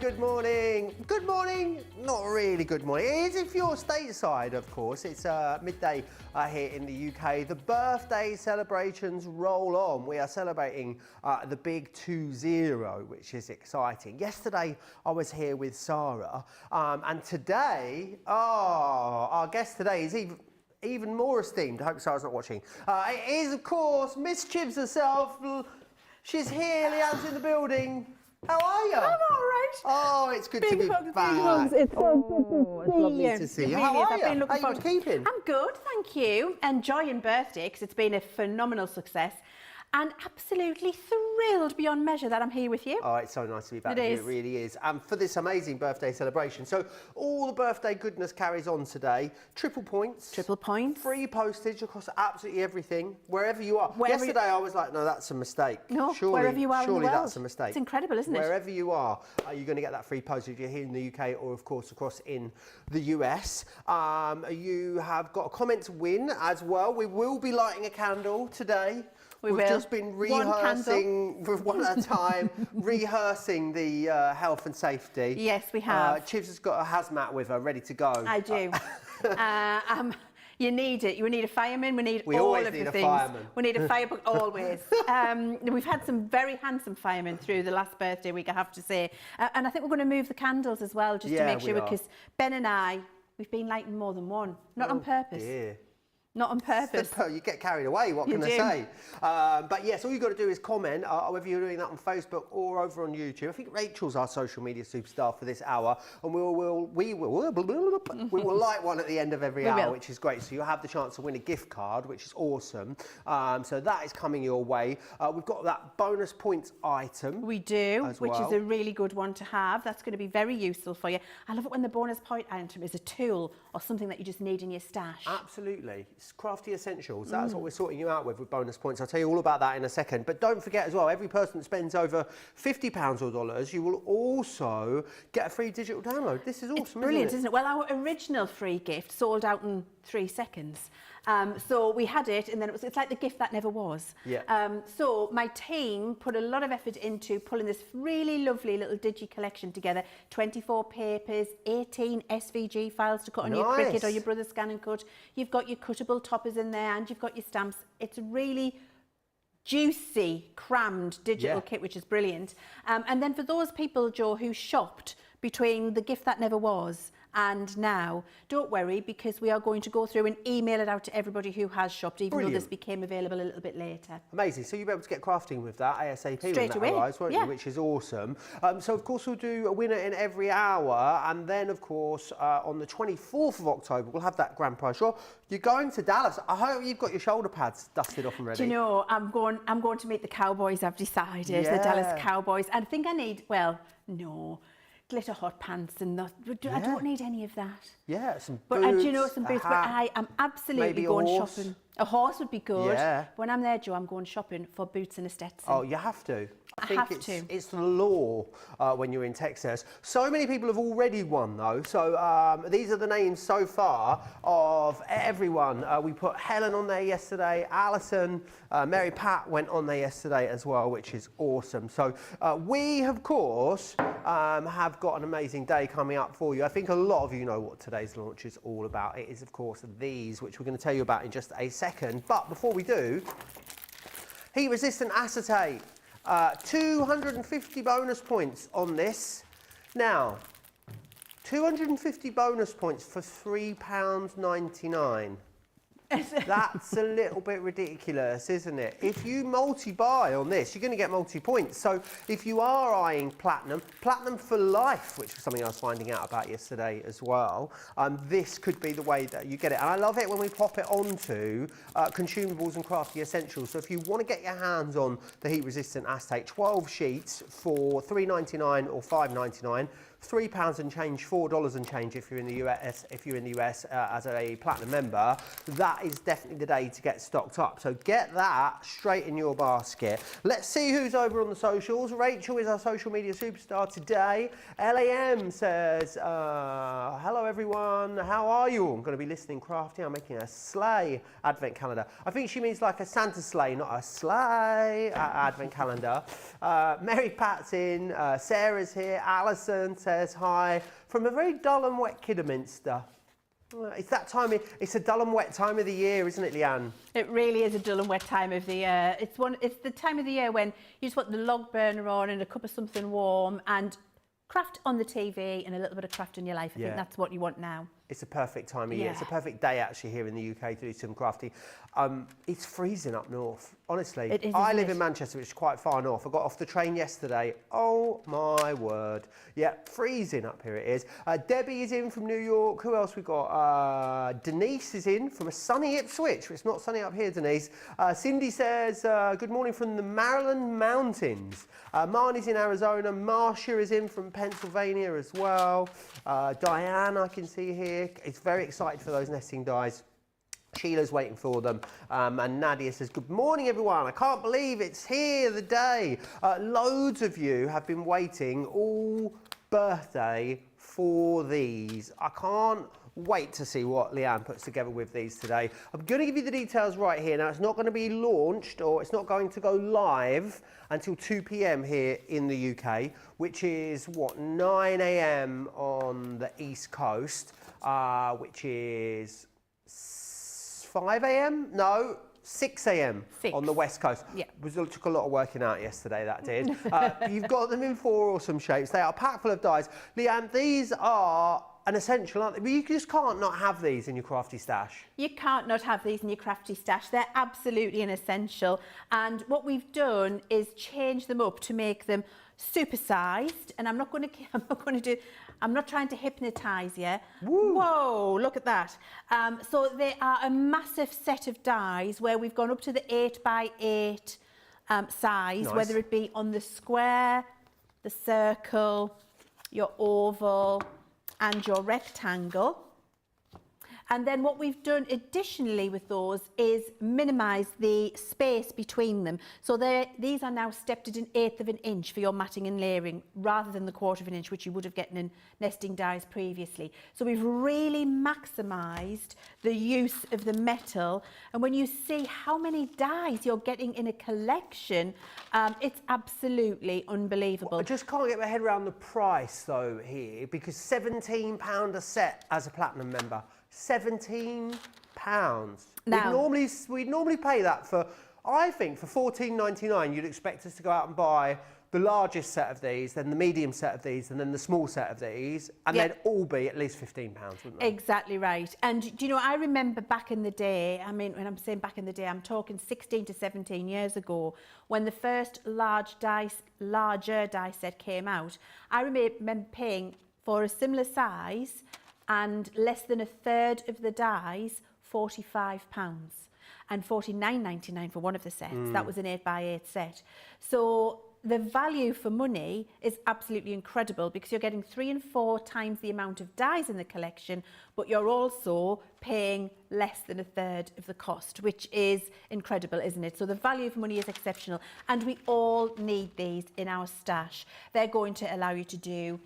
good morning. Good morning, not really good morning. It is if you're stateside, of course. It's midday here in the UK. The birthday celebrations roll on. We are celebrating the big 2-0, which is exciting. Yesterday, I was here with Sarah, and today, our guest today is even more esteemed. I hope Sarah's not watching. It is, of course, Miss Chivers herself. She's here, Leann's in the building. How are you? I'm all right. Oh, it's good to be back. It's so good to see Lovely you. to see you. Really How is. are I've you? been looking How you forward. been keeping? I'm good, thank you. Enjoying birthday because it's been a phenomenal success. And absolutely thrilled beyond measure that I'm here with you. Oh, it's so nice to be back It with you, is. it really is. And for this amazing birthday celebration. So all the birthday goodness carries on today. Triple points. Triple points. Free postage across absolutely everything, wherever you are. Yesterday I was like, no, that's a mistake. No, surely, wherever you are in the surely world. that's a mistake. It's incredible, isn't it? Wherever you are, you're going to get that free postage. You're here in the UK or, of course, across in the US. You have got a comment to win as well. We will be lighting a candle today. We've just been rehearsing one at a time, rehearsing the health and safety. Yes, we have. Chivs has got a hazmat with her, ready to go. I do. You need it. You need a fireman. We need all always of need the a things. fireman. We need a firebook always. We've had some very handsome firemen through the last birthday week, I have to say. And I think we're going to move the candles as well, just to make sure, because Ben and I, we've been lighting more than one, not on purpose. Dear. Not on purpose. You get carried away, what can I say? But yes, all you've got to do is comment, whether you're doing that on Facebook or over on YouTube. I think Rachel's our social media superstar for this hour, and we will light one at the end of every hour, which is great. So you'll have the chance to win a gift card, which is awesome. So that is coming your way. We've got that bonus points item. We do, which is a really good one to have. That's going to be very useful for you. I love it when the bonus point item is a tool or something that you just need in your stash. Absolutely. It's crafty essentials. That's what we're sorting you out with bonus points. I'll tell you all about that in a second. But don't forget as well, every person that spends over £50 or dollars, you will also get a free digital download. This is awesome, It's brilliant, isn't it? Well, our original free gift sold out in 3 seconds. So we had it, and then it's like the gift that never was. Yeah. So my team put a lot of effort into pulling this really lovely little digi collection together. 24 papers, 18 SVG files to cut on your Cricut or your Brother Scan and Cut. You've got your cuttable toppers in there, and you've got your stamps. It's a really juicy, crammed digital kit, which is brilliant. And then for those people, Joe, who shopped between the gift that never was and now, don't worry, because we are going to go through and email it out to everybody who has shopped, even though this became available a little bit later. Amazing. So you'll be able to get crafting with that ASAP straight when that away, arrives, won't you? Which is awesome. So of course we'll do a winner in every hour, and then of course on the 24th of October we'll have that grand prize draw. You're going to Dallas. I hope you've got your shoulder pads dusted off and ready. Do you know, I'm going to meet the Cowboys. I've decided, the Dallas Cowboys. I think I need, glitter hot pants and not. I don't need any of that. Yeah, some boots. But do you know, some boots. But I am absolutely going shopping. A horse would be good. Yeah. When I'm there, Joe, I'm going shopping for boots and a Stetson. Oh, you have to. I think it's the law when you're in Texas. So many people have already won though. So these are the names so far of everyone. We put Helen on there yesterday, Alison, Mary Pat went on there yesterday as well, which is awesome. So we, of course, have got an amazing day coming up for you. I think a lot of you know what today's launch is all about. It is, of course, these, which we're going to tell you about in just a second. But before we do, heat-resistant acetate. 250 bonus points on this. Now, 250 bonus points for £3.99. That's a little bit ridiculous, isn't it? If you multi-buy on this, you're going to get multi-points. So if you are eyeing platinum for life, which is something I was finding out about yesterday as well, this could be the way that you get it. And I love it when we pop it onto consumables and crafty essentials. So if you want to get your hands on the heat-resistant acetate, 12 sheets for $3.99 or $5.99, £3 and change, $4 and change if you're in the US. If you're in the US as a platinum member, that is definitely the day to get stocked up. So get that straight in your basket. Let's see who's over on the socials. Rachel is our social media superstar today. LAM says, hello everyone, how are you all? I'm going to be listening crafty. I'm making a sleigh advent calendar. I think she means like a Santa sleigh, not a sleigh advent calendar. Mary Pat's in, Sarah's here, Alison says hi from a very dull and wet Kidderminster. It's that time. It's a dull and wet time of the year, isn't it, Leanne? It really is a dull and wet time of the year. It's the time of the year when you just put the log burner on and a cup of something warm and craft on the TV and a little bit of craft in your life. I think that's what you want now. It's a perfect time of year. It's a perfect day actually here in the UK to do some crafty. It's freezing up north, honestly. It is, I live in Manchester, which is quite far north. I got off the train yesterday. Oh my word. Yeah, freezing up here it is. Debbie is in from New York. Who else we got? Denise is in from a sunny Ipswich. It's not sunny up here, Denise. Cindy says, good morning from the Maryland Mountains. Marnie's in Arizona. Marcia is in from Pennsylvania as well. Diane, I can see here. It's very excited for those nesting dies. Sheila's waiting for them. And Nadia says, good morning, everyone. I can't believe it's here, the day. Loads of you have been waiting all birthday for these. I can't wait to see what Leanne puts together with these today. I'm going to give you the details right here. Now, it's not going to be launched or it's not going to go live until 2 p.m. here in the UK, which is, what, 9 a.m. on the East Coast, which is 5 a.m.? No, 6 a.m. on the West Coast. Yeah. It took a lot of working out yesterday, that did. You've got them in 4 awesome shapes. They are packed full of dies. Leanne, these are an essential, aren't they? But you just can't not have these in your crafty stash. You can't not have these in your crafty stash. They're absolutely an essential. And what we've done is change them up to make them supersized. And I'm not trying to hypnotise you. Woo. Whoa, look at that. So they are a massive set of dies where we've gone up to the 8x8 size, whether it be on the square, the circle, your oval, and your rectangle. And then what we've done additionally with those is minimise the space between them. So these are now stepped at 1/8 of an inch for your matting and layering rather than the 1/4 of an inch, which you would have gotten in nesting dies previously. So we've really maximised the use of the metal. And when you see how many dies you're getting in a collection, it's absolutely unbelievable. I just can't get my head around the price though here, because £17 a set as a platinum member. £17. Now, we'd normally pay that for, I think, for £14.99. You'd expect us to go out and buy the largest set of these, then the medium set of these, and then the small set of these, and they'd all be at least £15, wouldn't they? Exactly right. And do you know, I remember back in the day, I mean, when I'm saying back in the day, I'm talking 16 to 17 years ago, when the first larger die set came out. I remember paying for a similar size and less than 1/3 of the dies, £45 and £49.99 for one of the sets. That was an 8x8 set. So the value for money is absolutely incredible because you're getting 3 and 4 times the amount of dies in the collection, but you're also paying less than 1/3 of the cost, which is incredible, isn't it? So the value for money is exceptional, and we all need these in our stash. They're going to allow you to do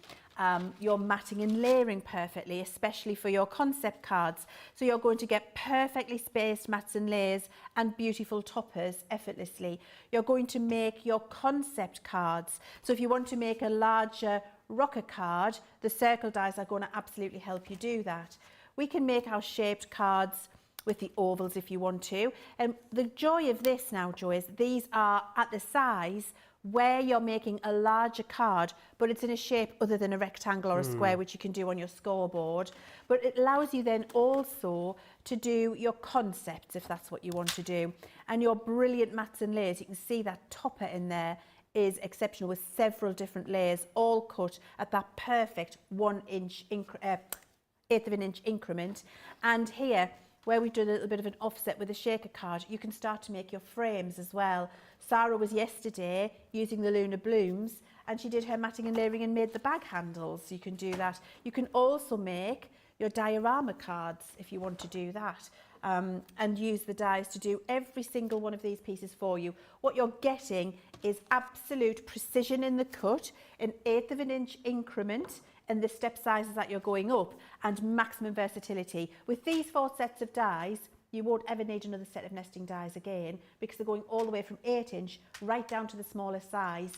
your matting and layering perfectly, especially for your concept cards. So you're going to get perfectly spaced mats and layers and beautiful toppers effortlessly. You're going to make your concept cards. So if you want to make a larger rocker card, the circle dies are going to absolutely help you do that. We can make our shaped cards with the ovals if you want to. And the joy of this now, Joy, is these are at the size where you're making a larger card, but it's in a shape other than a rectangle or a square, which you can do on your scoreboard. But it allows you then also to do your concepts if that's what you want to do. And your brilliant mats and layers, you can see that topper in there is exceptional with several different layers, all cut at that perfect 1 inch, 1/8 of an inch increment. And here, where we've done a little bit of an offset with a shaker card, you can start to make your frames as well. Sarah was yesterday using the Lunar Blooms, and she did her matting and layering and made the bag handles. So you can do that. You can also make your diorama cards if you want to do that, and use the dies to do every single one of these pieces for you. What you're getting is absolute precision in the cut, an 1/8 of an inch increment in the step sizes that you're going up, and maximum versatility. With these 4 sets of dies, you won't ever need another set of nesting dies again, because they're going all the way from 8 inch right down to the smallest size.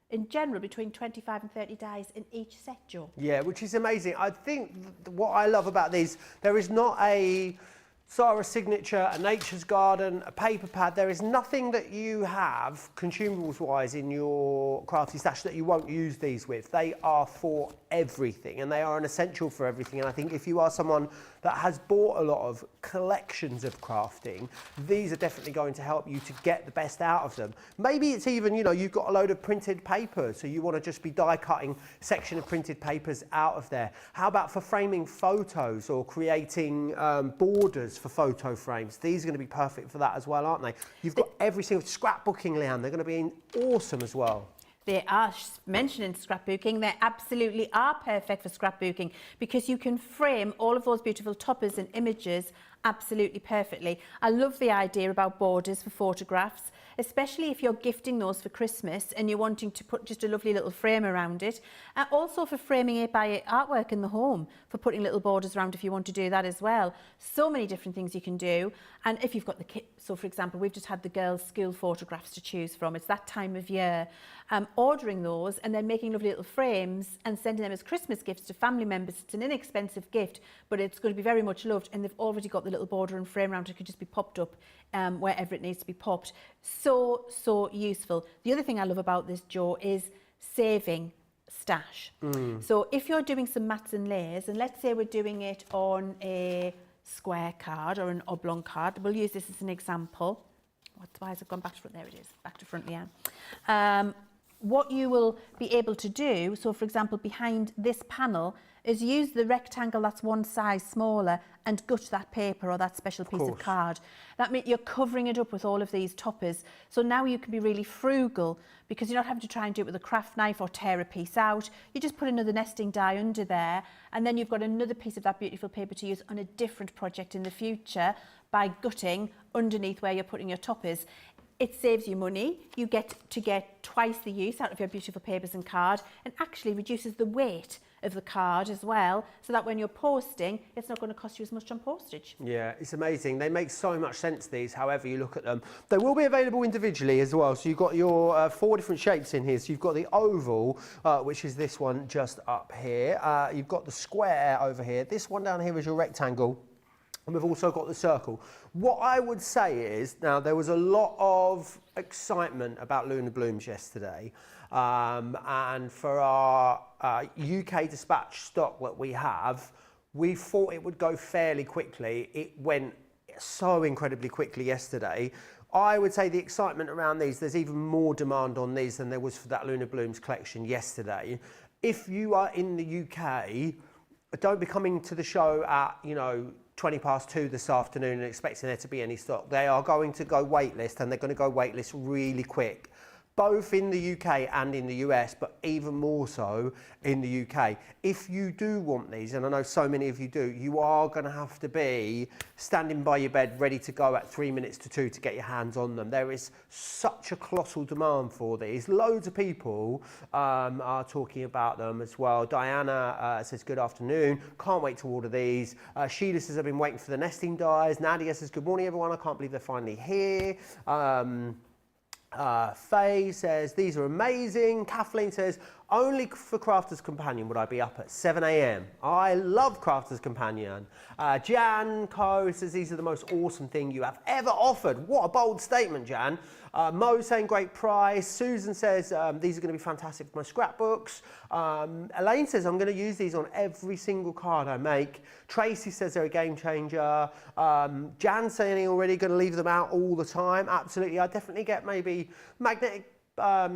In general, between 25 and 30 dies in each set, Joe. Yeah, which is amazing. I think what I love about these, there is not a Sarah signature, a Nature's Garden, a paper pad. There is nothing that you have, consumables-wise, in your crafty stash that you won't use these with. They are for everything, and they are an essential for everything. And I think if you are someone that has bought a lot of collections of crafting, these are definitely going to help you to get the best out of them. Maybe it's even, you know, you've got a load of printed paper, so you want to just be die cutting section of printed papers out of there. How about for framing photos or creating borders for photo frames? These are going to be perfect for that as well, aren't they? You've got every single scrapbooking, Leann. They're going to be awesome as well. They are, mentioning scrapbooking, they absolutely are perfect for scrapbooking, because you can frame all of those beautiful toppers and images absolutely perfectly. I love the idea about borders for photographs, especially if you're gifting those for Christmas and you're wanting to put just a lovely little frame around it. Also for framing 8x8 artwork in the home, for putting little borders around if you want to do that as well. So many different things you can do. And if you've got the kit, so for example, we've just had the girls' school photographs to choose from. It's that time of year. Ordering those and then making lovely little frames and sending them as Christmas gifts to family members. It's an inexpensive gift, but it's going to be very much loved, and they've already got the little border and frame around it. It could just be popped up wherever it needs to be popped. So useful. The other thing I love about this, Joe, is saving stash. So if you're doing some mats and layers, and let's say we're doing it on a square card or an oblong card, we'll use this as an example. Why has it gone back to front? There it is, back to front, Leann. What you will be able to do, so for example, behind this panel, is use the rectangle that's one size smaller and gut that paper or that special piece of card. That means you're covering it up with all of these toppers. So now you can be really frugal, because you're not having to try and do it with a craft knife or tear a piece out. You just put another nesting die under there, and then you've got another piece of that beautiful paper to use on a different project in the future by gutting underneath where you're putting your toppers. It saves you money. You get to get twice the use out of your beautiful papers and card, and actually reduces the weight of the card as well, so that when you're posting, it's not going to cost you as much on postage. Yeah, it's amazing. They make so much sense, these, however you look at them. They will be available individually as well. So you've got your 4 different shapes in here. So you've got the oval, which is this one just up here. You've got the square over here. This one down here is your rectangle. And we've also got the circle. What I would say is, now there was a lot of excitement about Lunar Blooms yesterday. And for our UK dispatch stock that we have, we thought it would go fairly quickly. It went so incredibly quickly yesterday. I would say the excitement around these, there's even more demand on these than there was for that Lunar Blooms collection yesterday. If you are in the UK, don't be coming to the show at, 2:20 this afternoon and expecting there to be any stock. They are going to go waitlist, and they're going to go waitlist really quick, both in the UK and in the US, but even more so in the UK. If you do want these, and I know so many of you do, you are going to have to be standing by your bed ready to go at 3 minutes to 2 to get your hands on them. There is such a colossal demand for these. Loads of people are talking about them as well. Diana says, good afternoon, can't wait to order these. Sheila says, I've been waiting for the nesting dies. Nadia says, good morning everyone, I can't believe they're finally here. Faye says, these are amazing. Kathleen says, only for Crafters Companion would I be up at 7 a.m. I love Crafters Companion. Jan Co says, these are the most awesome thing you have ever offered. What a bold statement, Jan. Mo saying, great price. Susan says, these are going to be fantastic for my scrapbooks. Elaine says, I'm going to use these on every single card I make. Tracy says they're a game changer. Jan saying, already going to leave them out all the time. Absolutely. I definitely get maybe magnetic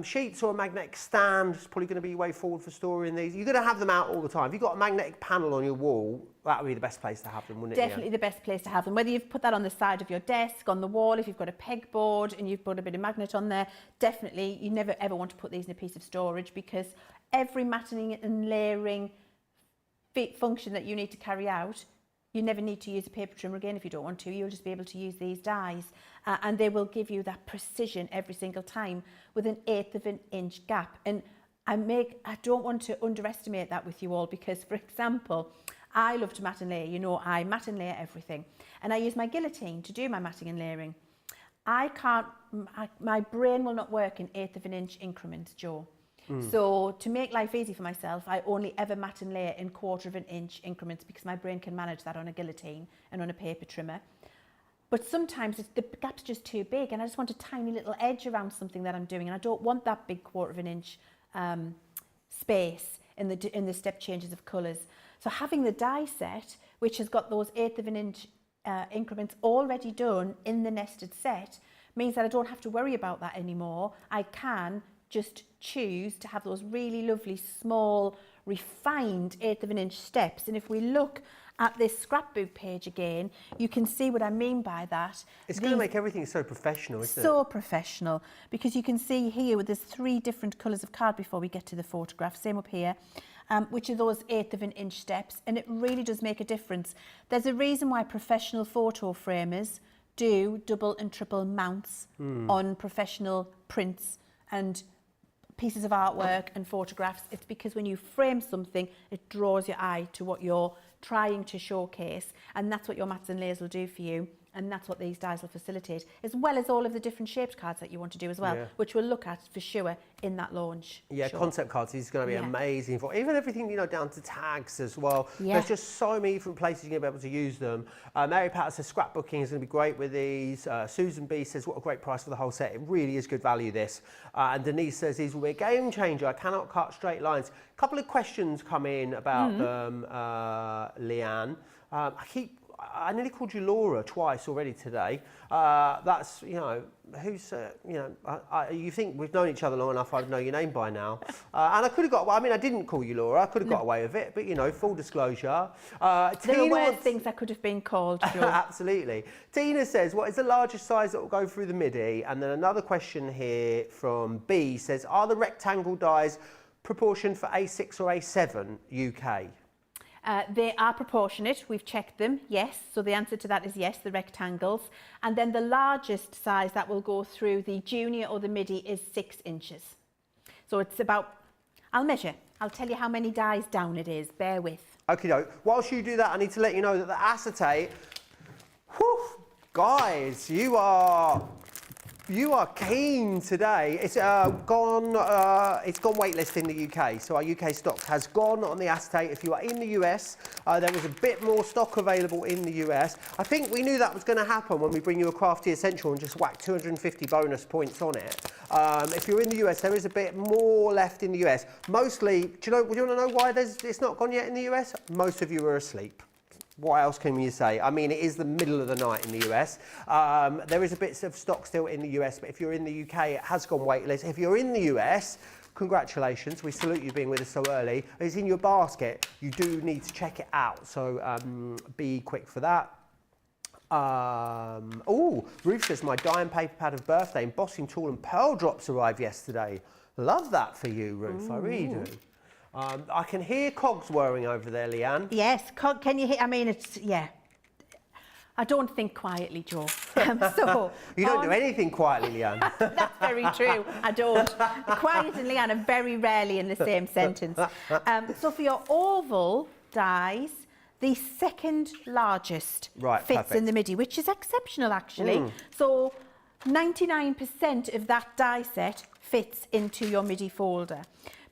sheets or a magnetic stand, it's probably going to be your way forward for storing these. You're going to have them out all the time. If you've got a magnetic panel on your wall, that would be the best place to have them, wouldn't it? Definitely the best place to have them. Whether you've put that on the side of your desk, on the wall, if you've got a pegboard and you've put a bit of magnet on there, definitely you never ever want to put these in a piece of storage, because every matting and layering function that you need to carry out, you never need to use a paper trimmer again if you don't want to. You'll just be able to use these dies, and they will give you that precision every single time with an 1/8 of an inch gap. And I don't want to underestimate that with you all, because, for example, I love to mat and layer. You know, I mat and layer everything, and I use my guillotine to do my matting and layering. My brain will not work in 1/8 of an inch increments, Joe. So to make life easy for myself, I only ever mat and layer in 1/4 of an inch increments, because my brain can manage that on a guillotine and on a paper trimmer. But sometimes the gap's just too big, and I just want a tiny little edge around something that I'm doing, and I don't want that big 1/4 of an inch space in the step changes of colours. So having the die set, which has got those 1/8 of an inch increments already done in the nested set, means that I don't have to worry about that anymore. I can just choose to have those really lovely, small, refined 1/8 of an inch steps. And if we look at this scrapbook page again, you can see what I mean by that. It's going to make everything so professional, isn't it? So professional, because you can see here with there's 3 different colours of card before we get to the photograph, same up here, which are those 1/8 of an inch steps, and it really does make a difference. There's a reason why professional photo framers do double and triple mounts on professional prints and pieces of artwork and photographs. It's because when you frame something, it draws your eye to what you're trying to showcase, and that's what your mats and layers will do for you, and that's what these dies will facilitate, as well as all of the different shaped cards that you want to do as well, which we'll look at for sure in that launch. Yeah, show. Concept cards is going to be amazing for even everything, you know, down to tags as well. There's just so many different places you're going to be able to use them. Mary Pat says scrapbooking is going to be great with these. Susan B says what a great price for the whole set. It really is good value, this. And Denise says these will be a game changer. I cannot cut straight lines. A couple of questions come in about them, Leanne. I nearly called you Laura twice already today. That's, you know, who's, you know, you think we've known each other long enough, I'd know your name by now. And I could have got, well, I mean, I didn't call you Laura, I could have got away with it, but, you know, full disclosure. There are worse things I could have been called, Joe. Absolutely. Tina says, what is the largest size that will go through the MIDI? And then another question here from B says, are the rectangle dies proportioned for A6 or A7 UK? They are proportionate, we've checked them, yes. So the answer to that is yes, the rectangles. And then the largest size that will go through the junior or the midi is 6 inches. So it's about, I'll measure. I'll tell you how many dies down it is, bear with. Okie doke. Whilst you do that, I need to let you know that the acetate, whew, guys, you are keen today. It's gone waitlist in the UK, so our UK stock has gone on the acetate. If you are in the US, there is a bit more stock available in the US. I think we knew that was going to happen when we bring you a Crafty Essential and just whack 250 bonus points on it. If you're in the US, there is a bit more left in the US. Mostly, do you want to know why it's not gone yet in the US? Most of you are asleep. What else can you say? I mean, it is the middle of the night in the US. There is a bit of stock still in the US, but if you're in the UK, it has gone waitlist. If you're in the US, congratulations. We salute you being with us so early. It's in your basket. You do need to check it out, so be quick for that. Oh, Ruth says, my die and paper pad of birthday embossing tool and pearl drops arrived yesterday. Love that for you, Ruth. Ooh. I really do. I can hear cogs whirring over there, Leanne. Yes, can you hear? I mean, it's, yeah. I don't think quietly, Joe. So you don't do anything quietly, Leanne. That's very true. I don't. Quiet and Leanne are very rarely in the same sentence. So for your oval dies, the second largest fits in the midi, which is exceptional, actually. So 99% of that die set fits into your midi folder.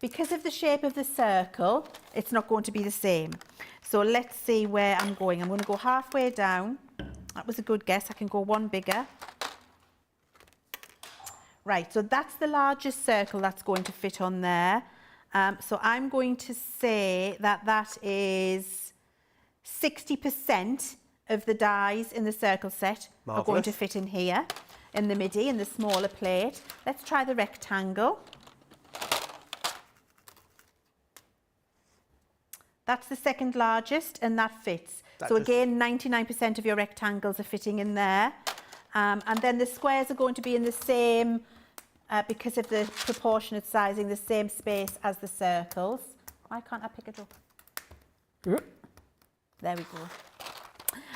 Because of the shape of the circle, it's not going to be the same. So let's see where I'm going. I'm going to go halfway down. That was a good guess. I can go one bigger. Right, so that's the largest circle that's going to fit on there. So I'm going to say that that is 60% of the dies in the circle set are going to fit in here. in the midi, in the smaller plate. Let's try the rectangle. That's the second largest and that fits. So again, 99% of your rectangles are fitting in there. And then the squares are going to be in the same, because of the proportionate sizing, the same space as the circles. Why can't I pick it up? There we go.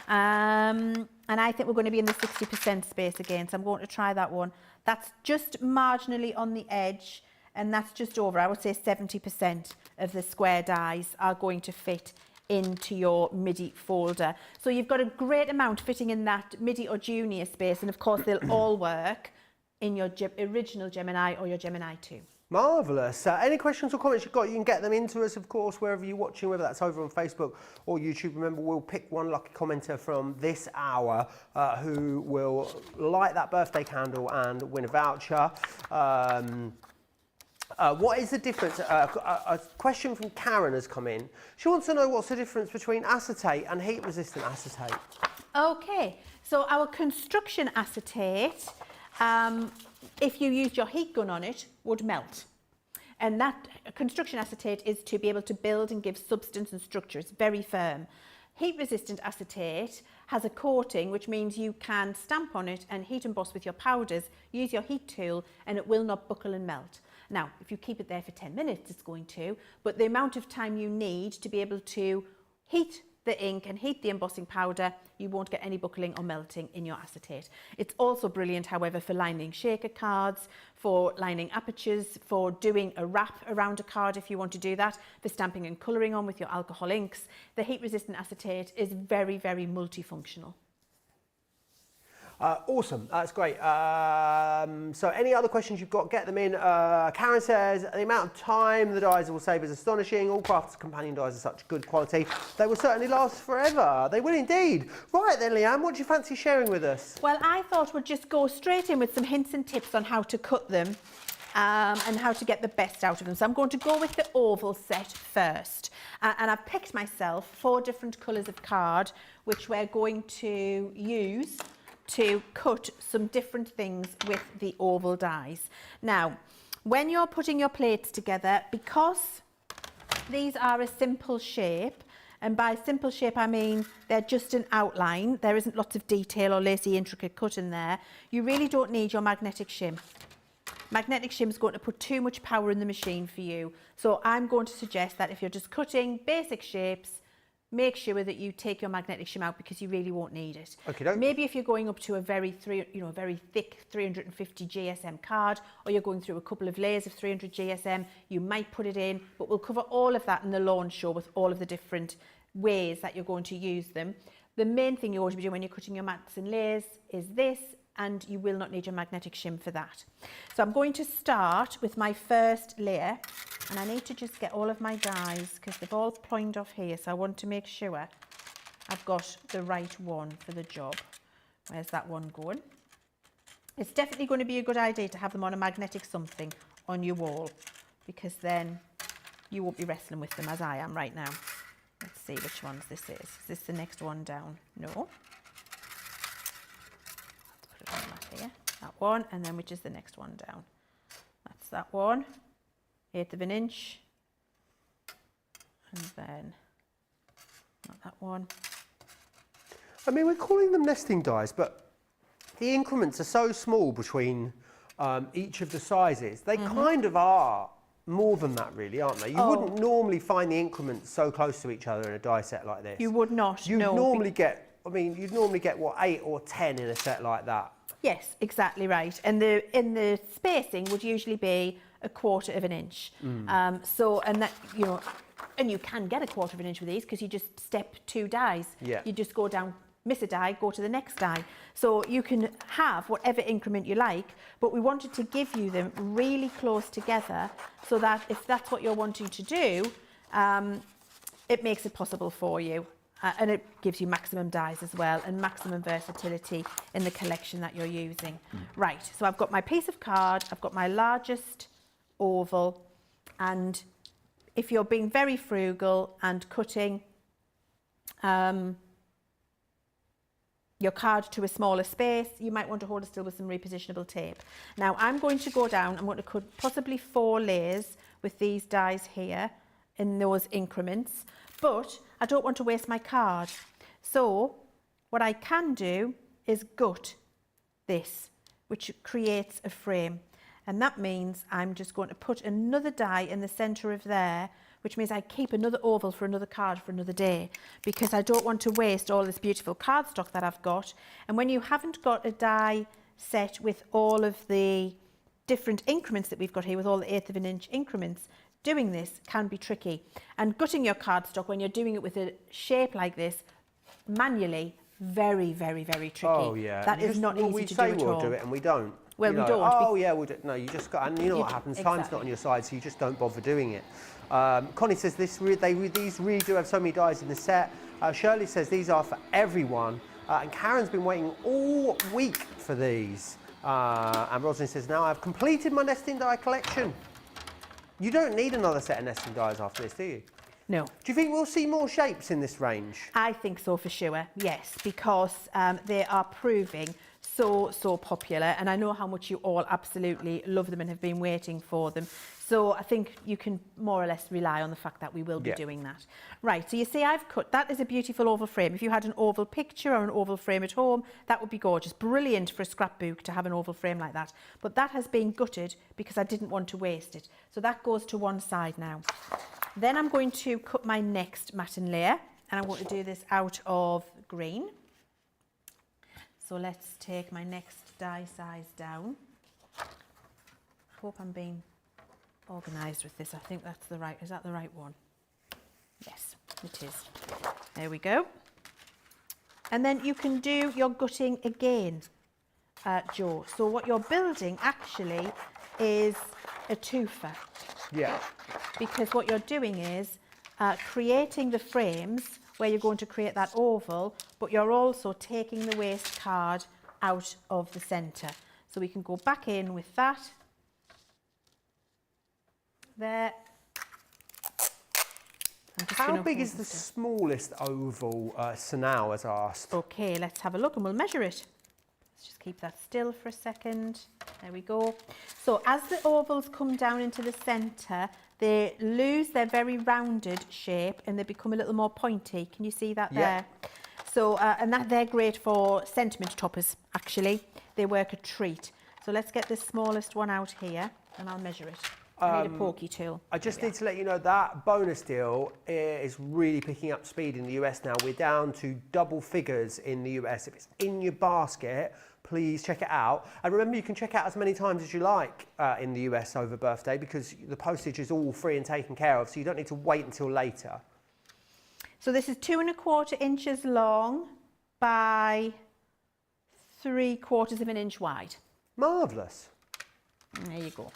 And I think we're going to be in the 60% space again, so I'm going to try that one. That's just marginally on the edge, and that's just over, I would say 70% of the square dies are going to fit into your midi folder. So you've got a great amount fitting in that midi or junior space, and of course they'll all work in your original Gemini or your Gemini 2. Marvellous. Any questions or comments you've got, you can get them into us, of course, wherever you're watching, whether that's over on Facebook or YouTube. Remember, we'll pick one lucky commenter from this hour who will light that birthday candle and win a voucher. What is the difference? A question from Karen has come in. She wants to know what's the difference between acetate and heat-resistant acetate. Okay, so our construction acetate, if you used your heat gun on it, would melt. And that construction acetate is to be able to build and give substance and structure. It's very firm. Heat-resistant acetate has a coating, which means you can stamp on it and heat emboss with your powders, use your heat tool, and it will not buckle and melt. Now, if you keep it there for 10 minutes, it's going to, but the amount of time you need to be able to heat the ink and heat the embossing powder, you won't get any buckling or melting in your acetate. It's also brilliant, however, for lining shaker cards, for lining apertures, for doing a wrap around a card if you want to do that, for stamping and colouring on with your alcohol inks. The heat-resistant acetate is very, very multifunctional. Awesome, that's great. So any other questions you've got, get them in. Karen says, the amount of time the dies will save is astonishing. All Crafters Companion dies are such good quality. They will certainly last forever. They will indeed. Right then, Leann, what do you fancy sharing with us? Well, I thought we'd just go straight in with some hints and tips on how to cut them and how to get the best out of them. So I'm going to go with the oval set first. And I've picked myself 4 different colours of card, which we're going to use to cut some different things with the oval dies. Now, when you're putting your plates together, because these are a simple shape, and by simple shape I mean they're just an outline, there isn't lots of detail or lacy intricate cut in there, you really don't need your magnetic shim. Magnetic shim is going to put too much power in the machine for you. So I'm going to suggest that if you're just cutting basic shapes, make sure that you take your magnetic shim out because you really won't need it. Okay, maybe if you're going up to a very thick 350 GSM card, or you're going through a couple of layers of 300 GSM, you might put it in, but we'll cover all of that in the launch show with all of the different ways that you're going to use them. The main thing you're going to be doing when you're cutting your mats and layers is this, and you will not need your magnetic shim for that. So I'm going to start with my first layer, and I need to just get all of my dies because they've all pointed off here, so I want to make sure I've got the right one for the job. Where's that one going? It's definitely going to be a good idea to have them on a magnetic something on your wall, because then you won't be wrestling with them as I am right now. Let's see which ones this is. Is this the next one down? No. Here, that one, and then which is the next one down? That's that one, 1/8 of an inch, and then not that one. I mean, we're calling them nesting dies, but the increments are so small between each of the sizes. They kind of are more than that, really, aren't they? You wouldn't normally find the increments so close to each other in a die set like this. You would not. You'd normally get, I mean, you'd normally get what, 8 or 10 in a set like that. Yes, exactly right. And the spacing would usually be 1/4 of an inch. So, and that, you know, and you can get 1/4 of an inch with these because you just step 2 dies. Yeah. You just go down, miss a die, go to the next die. So you can have whatever increment you like, but we wanted to give you them really close together so that if that's what you're wanting to do, it makes it possible for you. And it gives you maximum dies as well and maximum versatility in the collection that you're using. Right, so I've got my piece of card, I've got my largest oval, and if you're being very frugal and cutting, your card to a smaller space. You might want to hold it still with some repositionable tape. Now I'm going to go down, I'm going to cut possibly 4 layers with these dies here in those increments, but I don't want to waste my card. So what I can do is gut this, which creates a frame. And that means I'm just going to put another die in the centre of there, which means I keep another oval for another card for another day, because I don't want to waste all this beautiful cardstock that I've got. And when you haven't got a die set with all of the different increments that we've got here, with all the 1/8 of an inch increments, doing this can be tricky. And gutting your cardstock when you're doing it with a shape like this, manually, very, very, very tricky. Oh yeah. That is not easy to do at all. We say we'll do it and we don't. Well, you we know, don't. Oh yeah, we'll do it. No, you just got, and you know what happens, time's not on your side, so you just don't bother doing it. Connie says these really do have so many dies in the set. Shirley says these are for everyone. And Karen's been waiting all week for these. And Rosalind says, now I've completed my nesting die collection. You don't need another set of nesting dies after this, do you? No. Do you think we'll see more shapes in this range? I think so for sure, yes, because they are proving so popular, and I know how much you all absolutely love them and have been waiting for them. So I think you can more or less rely on the fact that we will be doing that. Right, so you see I've cut, that is a beautiful oval frame. If you had an oval picture or an oval frame at home, that would be gorgeous. Brilliant for a scrapbook to have an oval frame like that. But that has been gutted because I didn't want to waste it. So that goes to one side now. Then I'm going to cut my next matten layer, and I'm going to do this out of green. So let's take my next die size down. Hope I'm being organised with this. I think that's the right, is that the right one? Yes, it is. There we go. And then you can do your gutting again, Jo. So what you're building actually is a twofer. Yeah. Because what you're doing is creating the frames where you're going to create that oval, but you're also taking the waste card out of the centre. So we can go back in with that. There. How big is the smallest oval, Sanao has asked? Okay, let's have a look and we'll measure it. Let's just keep that still for a second. There we go. So as the ovals come down into the centre, they lose their very rounded shape and they become a little more pointy. Can you see that there? So, and that they're great for sentiment toppers, actually. They work a treat. So let's get the smallest one out here and I'll measure it. I need a pokey tool. I just need to let you know that bonus deal is really picking up speed in the US now. We're down to double figures in the US. If it's in your basket, please check it out. And remember, you can check out as many times as you like in the US over birthday, because the postage is all free and taken care of, so you don't need to wait until later. So this is 2 1/4 inches long by 3/4 of an inch wide. Marvellous. There you go.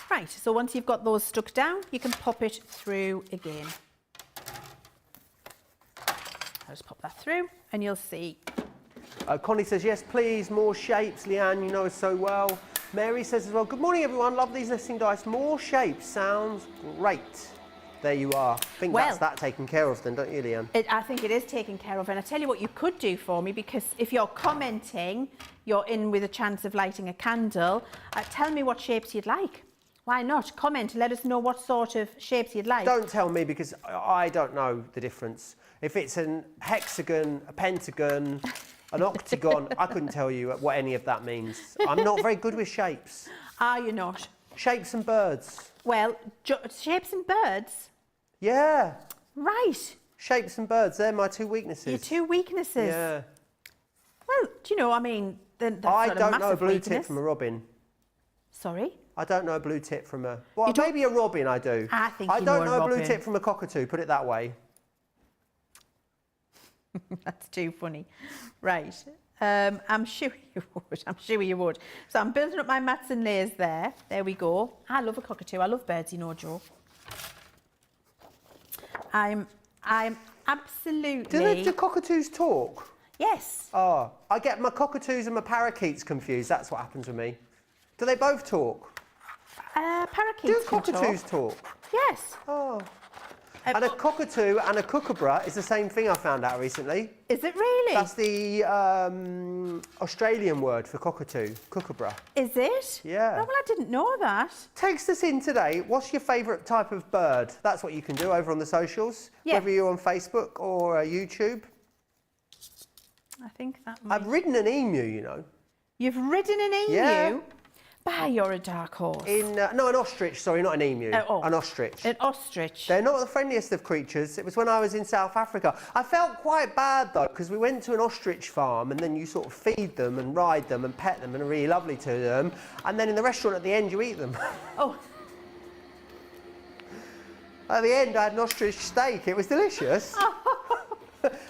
Right, so once you've got those stuck down, you can pop it through again. I'll just pop that through and you'll see. Connie says, yes, please, more shapes. Leanne, you know us so well. Mary says as well, good morning, everyone. Love these nesting dice. More shapes. Sounds great. There you are. I think that's that taken care of then, don't you, Leanne? I think it is taken care of. And I tell you what you could do for me, because if you're commenting, you're in with a chance of lighting a candle. Tell me what shapes you'd like. Why not? Comment, let us know what sort of shapes you'd like. Don't tell me, because I don't know the difference. If it's an hexagon, a pentagon, an octagon, I couldn't tell you what any of that means. I'm not very good with shapes. Are you not? Shapes and birds. Well, shapes and birds? Yeah. Right. Shapes and birds, they're my two weaknesses. Your two weaknesses? Yeah. Well, do you know, I mean, that's I not a don't massive know a blue weakness. tip from a robin. Sorry? I don't know a blue tip from a... Well, maybe a robin I do. I think I you don't know know a blue robin. tip from a cockatoo, put it that way. That's too funny. Right. I'm sure you would. I'm sure you would. So I'm building up my mats and layers there. There we go. I love a cockatoo. I love birds, you know, Jo. I'm absolutely... Do cockatoos talk? Yes. Oh, I get my cockatoos and my parakeets confused. That's what happens with me. Do they both talk? Parakeets Do can cockatoos talk? Yes. Oh. And a cockatoo and a kookaburra is the same thing I found out recently. Is it really? That's the Australian word for cockatoo, kookaburra. Is it? Yeah. Oh, well, I didn't know that. Text us in today. What's your favourite type of bird? That's what you can do over on the socials, whether you're on Facebook or YouTube. I think that might... I've ridden an emu, you know. You've ridden an emu? Yeah. Bah, you're a dark horse. No, an ostrich, sorry, not an emu. An ostrich. An ostrich. They're not the friendliest of creatures. It was when I was in South Africa. I felt quite bad, though, because we went to an ostrich farm and then you sort of feed them and ride them and pet them and are really lovely to them. And then in the restaurant at the end, you eat them. Oh. At the end, I had an ostrich steak. It was delicious.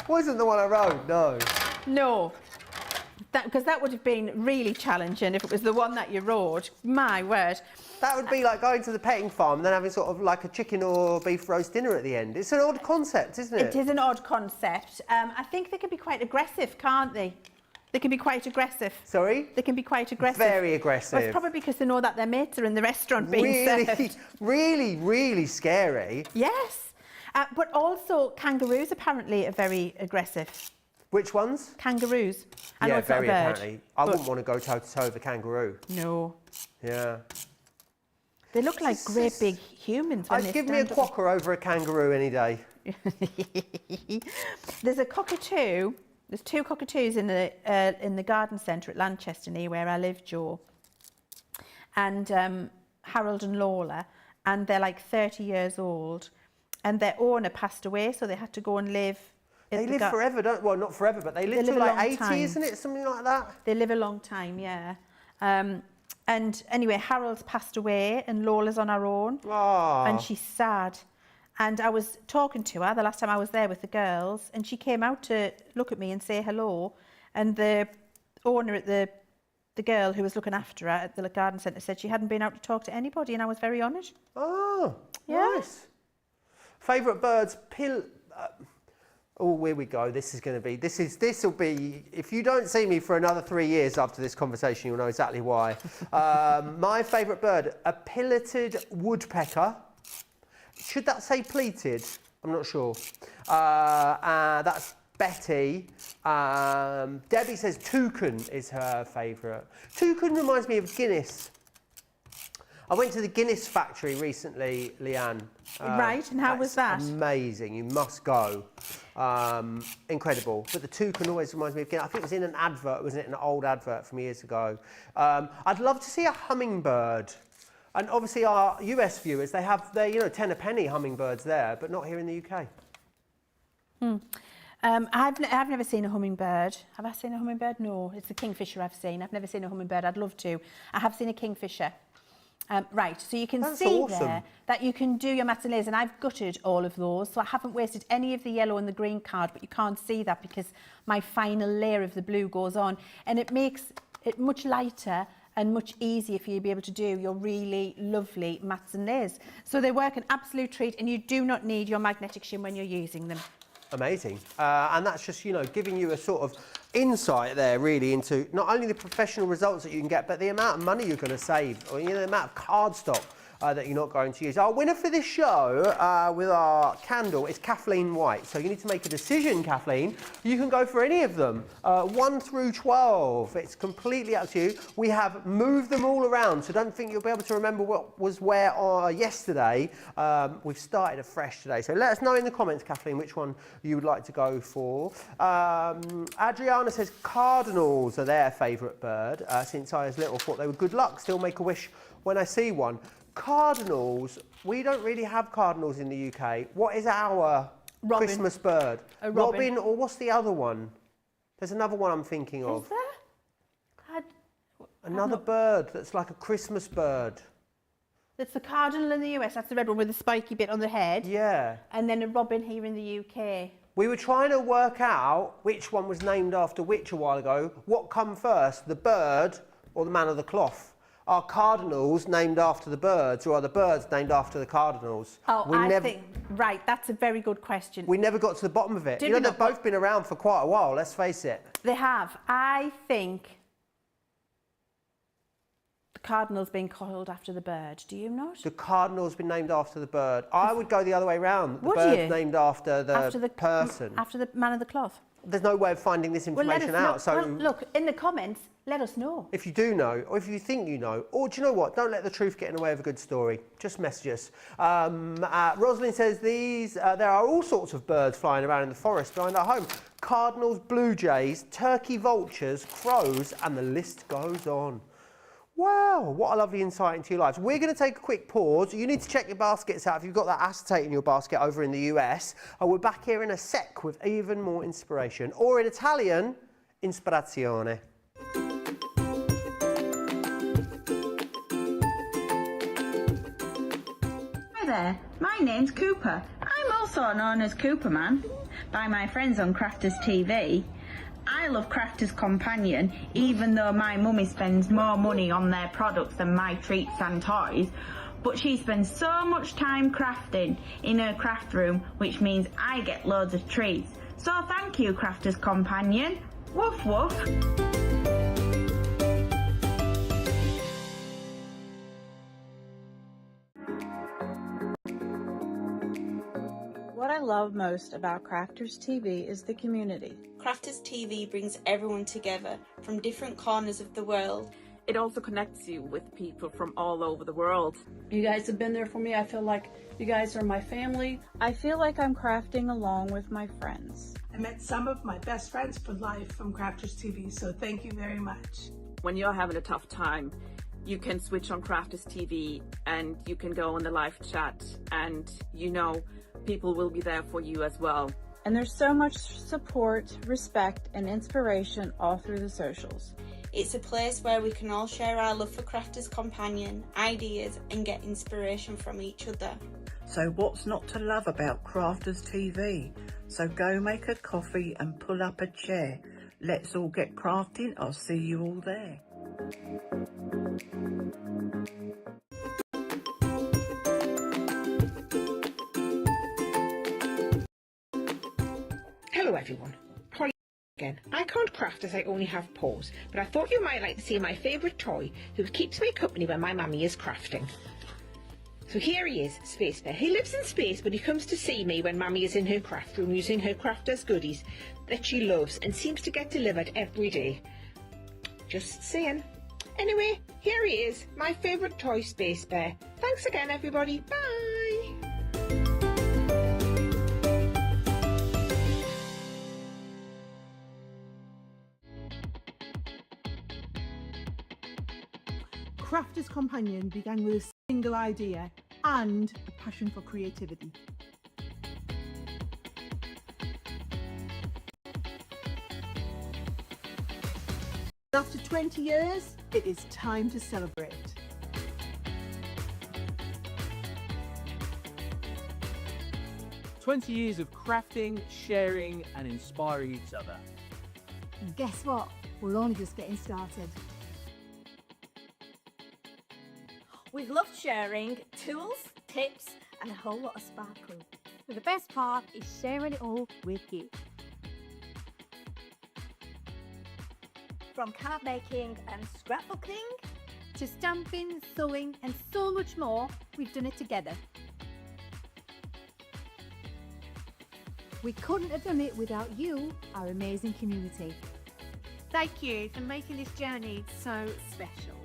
Wasn't the one I rode, no. No. Because that would have been really challenging if it was the one that you rode. My word. That would be like going to the petting farm and then having sort of like a chicken or beef roast dinner at the end. It's an odd concept, isn't it? It is an odd concept. I think they can be quite aggressive, can't they? They can be quite aggressive. Sorry? They can be quite aggressive. Very aggressive. Well, it's probably because they know that their mates are in the restaurant being served. Really scary. Yes. But also kangaroos apparently are very aggressive. Which ones? Kangaroos. I know Yeah, it's not a very bird, apparently. I wouldn't want to go toe-to-toe with a kangaroo. No. Yeah. They look like great big humans when they I'd give me a stand up. quokka over a kangaroo any day. There's a cockatoo. There's two cockatoos in the garden centre at Lanchester, near where I live, Joe. And Harold and Lola, and they're like 30 years old. And their owner passed away, so they had to go and live. They live forever, don't? Well, not forever, but they live till like 80, isn't it? Something like that. They live a long time, yeah. And anyway, Harold's passed away, and Lola's on her own, and she's sad. And I was talking to her the last time I was there with the girls, and she came out to look at me and say hello. And the owner at the girl who was looking after her at the garden centre said she hadn't been out to talk to anybody, and I was very honoured. Oh, yeah. Nice. Favourite birds? Oh, here we go. This will be, if you don't see me for another 3 years after this conversation, you'll know exactly why. My favourite bird, a pileated woodpecker. Should that say pleated? I'm not sure. That's Betty. Debbie says toucan is her favourite. Toucan reminds me of Guinness. I went to the Guinness factory recently, Leann. Right, and how was that? Amazing, you must go. Incredible. But the toucan always reminds me of Guinness. I think it was in an advert, wasn't it? An old advert from years ago. I'd love to see a hummingbird. And obviously our US viewers, they have their, 10 a penny hummingbirds there, but not here in the UK. I've never seen a hummingbird. Have I seen a hummingbird? No, it's a kingfisher I've seen. I've never seen a hummingbird. I'd love to. I have seen a kingfisher. Right, so you can see there that you can do your maths and layers, and I've gutted all of those, so I haven't wasted any of the yellow and the green card, but you can't see that because my final layer of the blue goes on, and it makes it much lighter and much easier for you to be able to do your really lovely mats and layers. So they work an absolute treat, and you do not need your magnetic shim when you're using them. Amazing. And that's just, giving you a sort of insight there really into not only the professional results that you can get, but the amount of money you're going to save, or the amount of cardstock that you're not going to use. Our winner for this show with our candle is Kathleen White. So you need to make a decision, Kathleen. You can go for any of them, 1 through 12. It's completely up to you. We have moved them all around, so don't think you'll be able to remember what was where yesterday. We've started afresh today. So let us know in the comments, Kathleen, which one you would like to go for. Adriana says cardinals are their favourite bird. Since I was little, thought they were good luck. Still make a wish when I see one. Cardinals, we don't really have cardinals in the UK. What is our Christmas bird? A robin. Or what's the other one? There's another one I'm thinking of. Is there? Another bird that's like a Christmas bird. That's the cardinal in the US, that's the red one with the spiky bit on the head. Yeah. And then a robin here in the UK. We were trying to work out which one was named after which a while ago. What come first, the bird or the man of the cloth? Are cardinals named after the birds, or are the birds named after the cardinals? Right, that's a very good question. We never got to the bottom of it. They've both been around for quite a while, let's face it. They have. I think the cardinal's been called after the bird. Do you not? The cardinal's been named after the bird. I would go the other way round. The Would bird's you? named after the person. After the man of the cloth. There's no way of finding this information out. So well, look, in the comments, let us know. if you do know, or if you think you know, or do you know what? Don't let the truth get in the way of a good story. Just message us. Rosalind says there are all sorts of birds flying around in the forest behind our home. Cardinals, blue jays, turkey vultures, crows, and the list goes on. Wow, what a lovely insight into your lives. We're going to take a quick pause. You need to check your baskets out if you've got that acetate in your basket over in the US. We're back here in a sec with even more inspiration. Or in Italian, ispirazione. Hi there, my name's Cooper. I'm also known as Cooperman by my friends on Crafters TV. I love Crafters Companion, even though my mummy spends more money on their products than my treats and toys. But she spends so much time crafting in her craft room, which means I get loads of treats. So thank you, Crafters Companion. Woof woof. What I love most about Crafters TV is the community. Crafters TV brings everyone together from different corners of the world. It also connects you with people from all over the world. You guys have been there for me. I feel like you guys are my family. I feel like I'm crafting along with my friends. I met some of my best friends for life from Crafters TV, so thank you very much. When you're having a tough time, you can switch on Crafters TV and you can go on the live chat, and you know people will be there for you as well. And there's so much support, respect, and inspiration all through the socials. It's a place where we can all share our love for Crafters Companion, ideas, and get inspiration from each other. So what's not to love about Crafters TV? So go make a coffee and pull up a chair. Let's all get crafting. I'll see you all there. Hello everyone, Holly again. I can't craft as I only have paws, but I thought you might like to see my favourite toy who keeps me company when my mummy is crafting. So here he is, Space Bear. He lives in space, but he comes to see me when mummy is in her craft room using her crafters goodies that she loves and seems to get delivered every day. Just saying. Anyway, here he is, my favourite toy, Space Bear. Thanks again everybody, bye! Crafters Companion began with a single idea and a passion for creativity. After 20 years, it is time to celebrate. "20 years of crafting, sharing and inspiring each other." And guess what? We're only just getting started. We've loved sharing tools, tips and a whole lot of sparkle. But the best part is sharing it all with you. From card making and scrapbooking to stamping, sewing and so much more, we've done it together. We couldn't have done it without you, our amazing community. Thank you for making this journey so special.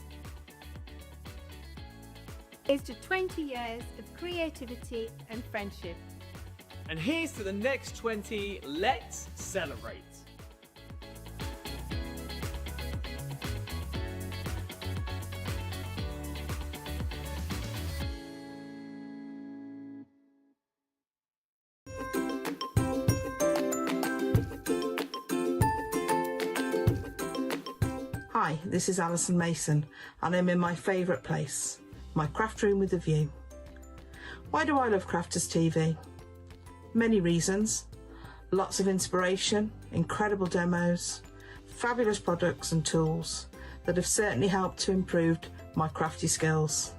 Here's to 20 years of creativity and friendship. And here's to the next 20. Let's celebrate. Hi, this is Alison Mason, and I'm in my favourite place, my craft room with a view. Why do I love Crafters TV? Many reasons. Lots of inspiration, incredible demos, fabulous products and tools that have certainly helped to improve my crafty skills.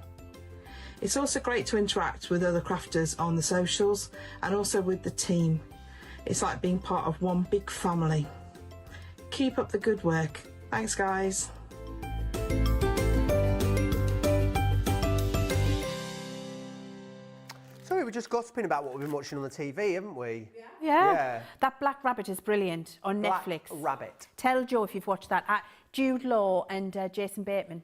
It's also great to interact with other crafters on the socials and also with the team. It's like being part of one big family. Keep up the good work. Thanks guys. we're just gossiping about what we've been watching on the TV, haven't we? Yeah. That Black Rabbit is brilliant on Netflix. Rabbit. Tell Joe if you've watched that. Jude Law and Jason Bateman.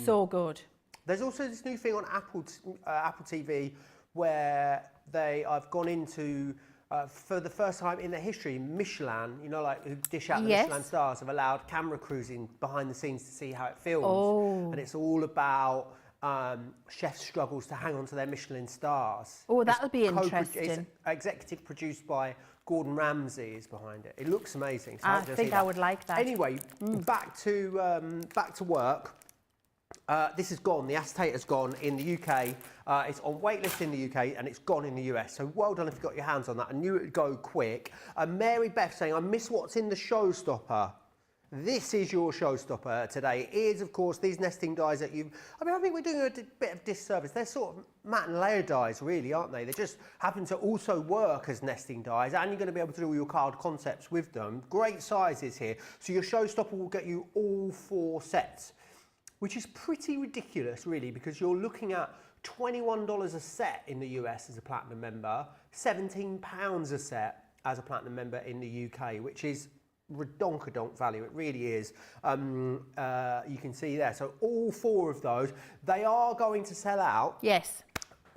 So good. There's also this new thing on Apple TV where I've gone into, for the first time in their history, Michelin, you know, like who dish out the Michelin stars, have allowed camera crews in behind the scenes to see how it films. And it's all about chefs' struggles to hang on to their Michelin stars. Oh, that'll be interesting. It's executive produced by Gordon Ramsay is behind it. It looks amazing. So I think I would like that. Anyway, back to work. This is gone. The Acetate has gone in the UK. It's on waitlist in the UK and it's gone in the US. So well done if you got your hands on that. I knew it would go quick. Mary Beth saying, I miss what's in the showstopper. This is your showstopper today. It is, of course, these nesting dies that you've... I think we're doing a bit of disservice. They're sort of matte and layer dies, really, aren't they? They just happen to also work as nesting dies, and you're going to be able to do all your card concepts with them. Great sizes here. So your showstopper will get you all 4 sets, which is pretty ridiculous, really, because you're looking at $21 a set in the US as a Platinum member, £17 a set as a Platinum member in the UK, which is redonkadonk value. It really is. You can see there. So all 4 of those, they are going to sell out. Yes.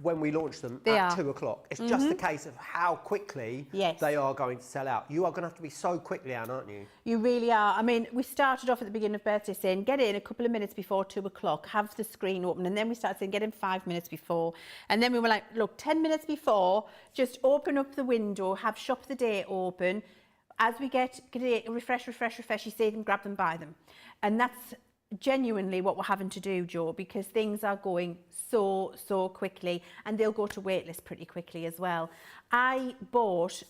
When we launch them at 2 o'clock. It's just a case of how quickly they are going to sell out. You are going to have to be so quick, Leann, aren't you? You really are. I mean, we started off at the beginning of birthday saying, get in a couple of minutes before 2 o'clock, have the screen open. And then we started saying, get in 5 minutes before. And then we were like, look, 10 minutes before, just open up the window, have shop the day open. As we get refresh, you see them, grab them, buy them. And that's genuinely what we're having to do, Joe, because things are going so quickly and they'll go to waitlist pretty quickly as well. I bought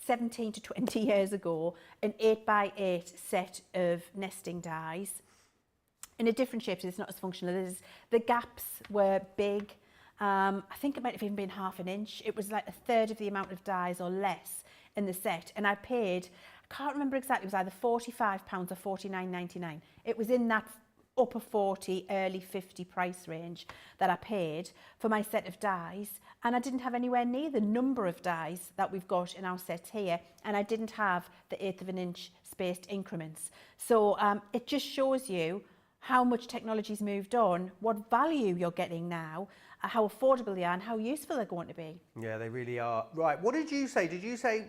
17 to 20 years ago an 8x8 set of nesting dies in a different shape, so it's not as functional. The gaps were big. I think it might have even been ½ an inch. It was like 1/3 of the amount of dies or less in the set, and I paid, I can't remember exactly, it was either £45 or $49.99. It was in that upper 40, early 50 price range that I paid for my set of dies, and I didn't have anywhere near the number of dies that we've got in our set here, and I didn't have the 1/8 of an inch spaced increments. So it just shows you how much technology's moved on, what value you're getting now, how affordable they are and how useful they're going to be. Yeah, they really are. Right, what did you say? Did you say,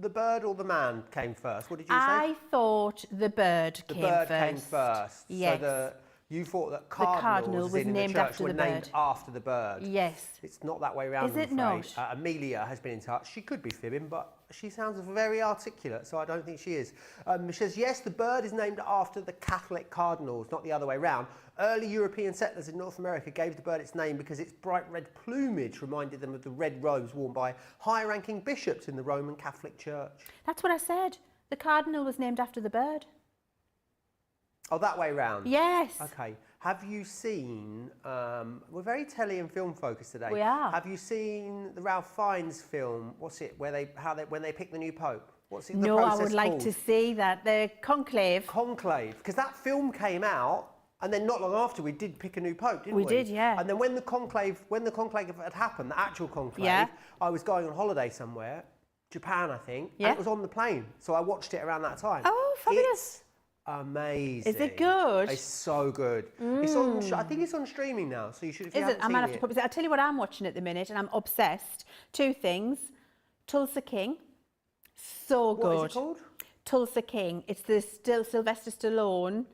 the bird or the man came first? What did you say? I thought the bird came first. The bird came first. Yes. So you thought that the cardinal was named after the bird. Named after the bird. Yes. It's not that way around. Is it not? Amelia has been in touch. She could be fibbing, but she sounds very articulate, so I don't think she is. She says, yes, the bird is named after the Catholic cardinals, not the other way around. Early European settlers in North America gave the bird its name because its bright red plumage reminded them of the red robes worn by high-ranking bishops in the Roman Catholic Church. That's what I said. The cardinal was named after the bird. Oh, that way round? Yes. Okay. Have you seen, we're very telly and film focused today. We are. Have you seen the Ralph Fiennes film, what's it, when they pick the new Pope? What's it, no, the process I would like called? to see that. The Conclave. Conclave, because that film came out, and then not long after we did pick a new Pope, didn't we? We did, yeah. And then when the conclave had happened, the actual conclave, I was going on holiday somewhere, Japan, I think, and it was on the plane, so I watched it around that time. Oh, fabulous. It's amazing. Is it good? It's so good. It's on. I think it's on streaming now, so you should. If you haven't I might have to put this. I'll tell you what I'm watching at the minute, and I'm obsessed. 2 things: Tulsa King, so good. What is it called? Tulsa King. It's the Sylvester Stallone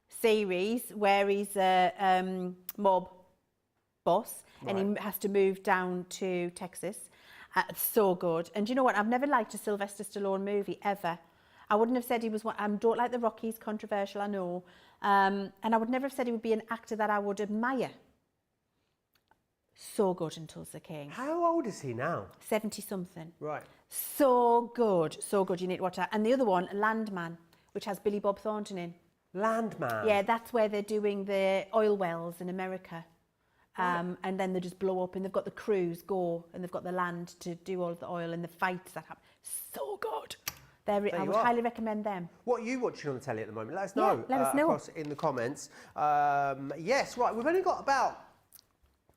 series where he's a mob boss, and he has to move down to Texas. So good. And do you know what? I've never liked a Sylvester Stallone movie ever. I wouldn't have said he was one. I don't like the Rockies, controversial, I know. And I would never have said he would be an actor that I would admire. So good in Tulsa King. How old is he now? 70-something. Right. So good, so good. You need to watch that. And the other one, Landman, which has Billy Bob Thornton in. Landman? Yeah, that's where they're doing the oil wells in America. And then they just blow up, and they've got the crews go, and they've got the land to do all of the oil and the fights that happen. So good. I would highly recommend them. What are you watching on the telly at the moment? Let us know. Let us know. Across in the comments. Yes, right. We've only got about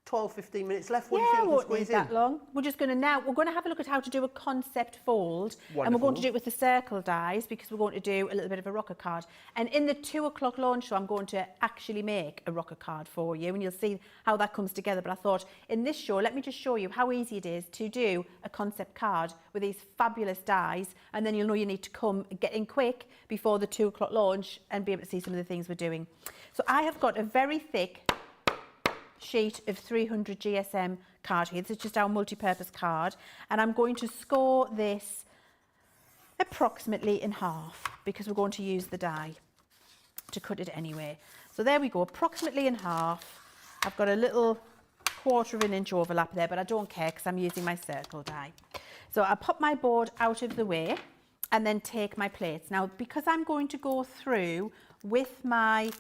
12, 15 minutes left. What do Yeah, you think it we won't can need squeeze that in? long. We're just going to have a look at how to do a concept fold. And we're going to do it with the circle dies because we're going to do a little bit of a rocker card. And in the 2 o'clock launch show, I'm going to actually make a rocker card for you and you'll see how that comes together. But I thought in this show, let me just show you how easy it is to do a concept card with these fabulous dies. And then you'll know you need to come get in quick before the 2 o'clock launch and be able to see some of the things we're doing. So I have got a very thick sheet of 300 GSM card here. This is just our multi-purpose card, and I'm going to score this approximately in half because we're going to use the die to cut it anyway. So there we go, approximately in half. I've got a little 1/4 of an inch overlap there, but I don't care because I'm using my circle die. So I'll pop my board out of the way and then take my plates. Now, because I'm going to go through with my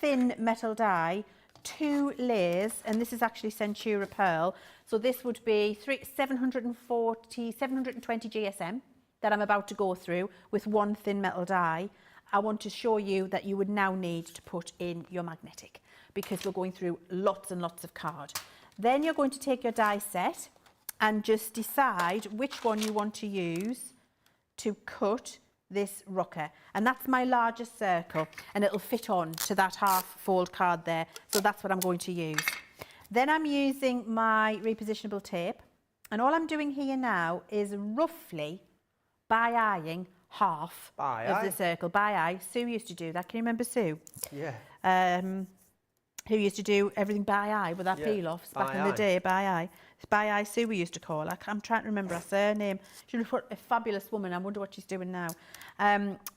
thin metal die 2 layers, and this is actually Centura Pearl, so this would be 720 GSM that I'm about to go through with 1 thin metal die. I want to show you that you would now need to put in your magnetic because we're going through lots and lots of card. Then you're going to take your die set and just decide which one you want to use to cut this rocker, and that's my largest circle and it'll fit on to that half fold card there, so that's what I'm going to use. Then I'm using my repositionable tape, and all I'm doing here now is roughly by-eyeing half of the circle. By-eye. Sue used to do that. Can you remember Sue? Yeah. Who used to do everything by-eye with our peel-offs back in the day, by-eye. It's by-eye Sue we used to call her. I'm trying to remember her surname. She was a fabulous woman. I wonder what she's doing now.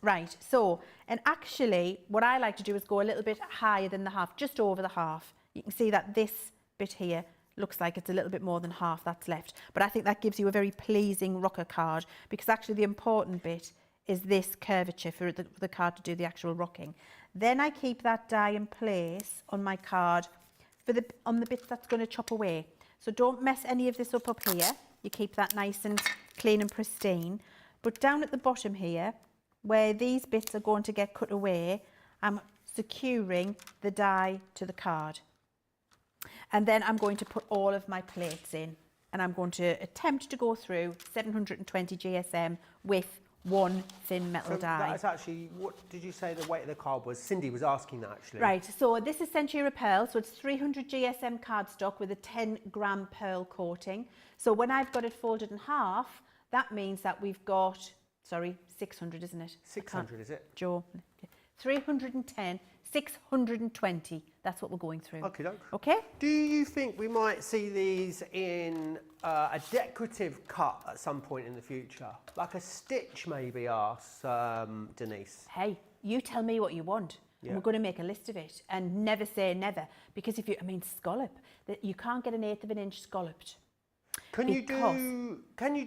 Right, so, and actually what I like to do is go a little bit higher than the half, just over the half. You can see that this bit here looks like it's a little bit more than half that's left. But I think that gives you a very pleasing rocker card because actually the important bit is this curvature for the card to do the actual rocking. Then I keep that die in place on my card on the bits that's going to chop away. So don't mess any of this up here. You keep that nice and clean and pristine. But down at the bottom here, where these bits are going to get cut away, I'm securing the die to the card. And then I'm going to put all of my plates in. And I'm going to attempt to go through 720 GSM with 1 thin metal die. That's actually, what did you say the weight of the card was? Cindy was asking that actually. Right, so this is Centura Pearl, so it's 300 GSM cardstock with a 10-gram pearl coating. So when I've got it folded in half, that means that we've got, 600, isn't it? 600, is it? Joe, 310, 620, that's what we're going through. Okay, okay. Do you think we might see these in a decorative cut at some point in the future? Like a stitch maybe, asks Denise. Hey, you tell me what you want. Yeah. And we're going to make a list of it and never say never. Because if you, scallop, that you can't get 1/8 of an inch scalloped. Can you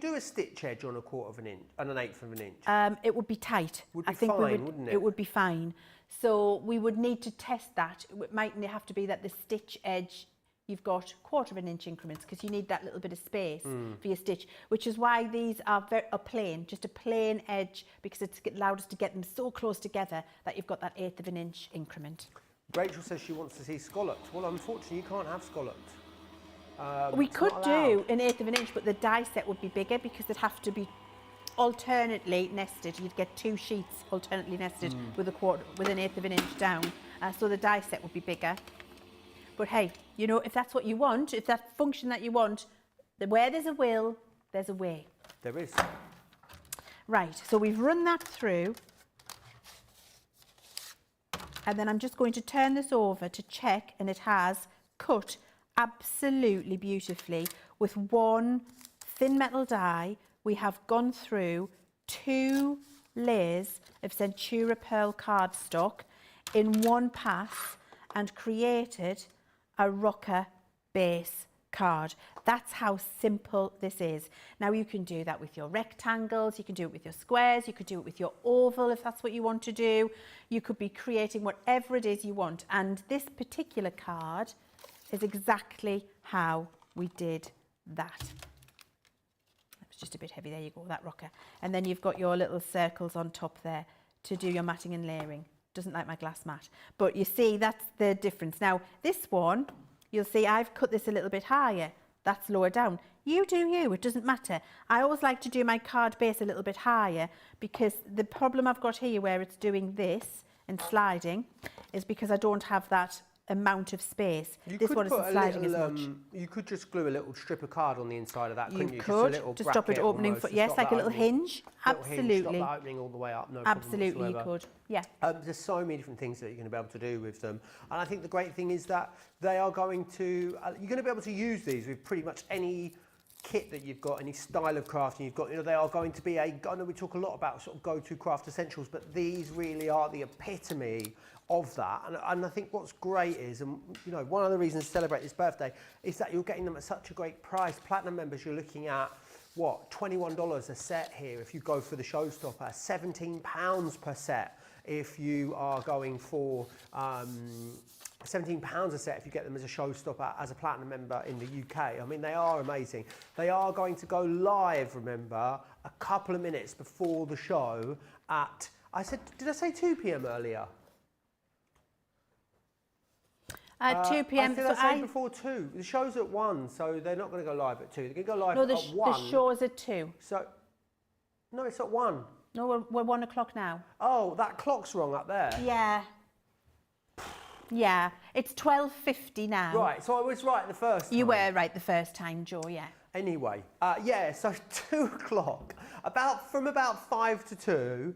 do a stitch edge on 1/4 of an inch, on 1/8 of an inch? It would be tight. Would be fine, wouldn't it? It would be fine. So we would need to test that. It might have to be that the stitch edge, you've got 1/4 of an inch increments because you need that little bit of space for your stitch, which is why these are plain, just a plain edge, because it's allowed us to get them so close together that you've got that 1/8 of an inch increment. Rachel says she wants to see scalloped. Well, unfortunately, you can't have scalloped. We could do 1/8 of an inch, but the die set would be bigger because they'd have to be alternately nested. You'd get 2 sheets alternately nested with 1/8 of an inch down. So the die set would be bigger. But hey, you know, if that's what you want, if that function that you want, where there's a will, there's a way. There is. Right, so we've run that through. And then I'm just going to turn this over to check, and it has cut absolutely beautifully. With 1 thin metal die, we have gone through 2 layers of Centura Pearl cardstock in 1 pass and created a rocker base card. That's how simple this is. Now you can do that with your rectangles, you can do it with your squares, you could do it with your oval if that's what you want to do. You could be creating whatever it is you want, and this particular card is exactly how we did that. That was just a bit heavy. There you go, that rocker. And then you've got your little circles on top there to do your matting and layering. Doesn't like my glass mat, but you see that's the difference. Now this one You'll see I've cut this a little bit higher. That's lower down. You do you, it doesn't matter. I always like to do my card base a little bit higher because the problem I've got here where it's doing this and sliding is because I don't have that amount of space. This one isn't sliding as much. You could just glue a little strip of card on the inside of that, couldn't you? You could, just a little to stop it opening, yes, like a little hinge. Absolutely. Stop that opening all the way up, no problem Absolutely, you could, yeah. There's so many different things that you're going to be able to do with them. And I think the great thing is that they are going to, you're going to be able to use these with pretty much any kit that you've got, any style of crafting you've got. You know, they are going to be I know we talk a lot about sort of go-to craft essentials, but these really are the epitome of that. And I think what's great is, and you know, one of the reasons to celebrate this birthday is that you're getting them at such a great price. Platinum members, you're looking at what, $21 a set here if you go for the showstopper, £17 per set if you are going for £17 a set if you get them as a showstopper as a platinum member in the UK. I mean, they are amazing. They are going to go live, remember, a couple of minutes before the show at, did I say 2 p.m. earlier? 2 p.m. Did I say before 2? The show's at 1, so they're not going to go live at 2. They're going to go live at 1. The show's at 2. So, no, it's at 1. No, we're 1 o'clock now. Oh, that clock's wrong up there. Yeah. Yeah, it's 12:50 now. Right, so I was right the first time. You were right the first time, Joe, yeah. Anyway, yeah, so 2 o'clock, from about 5 to 2,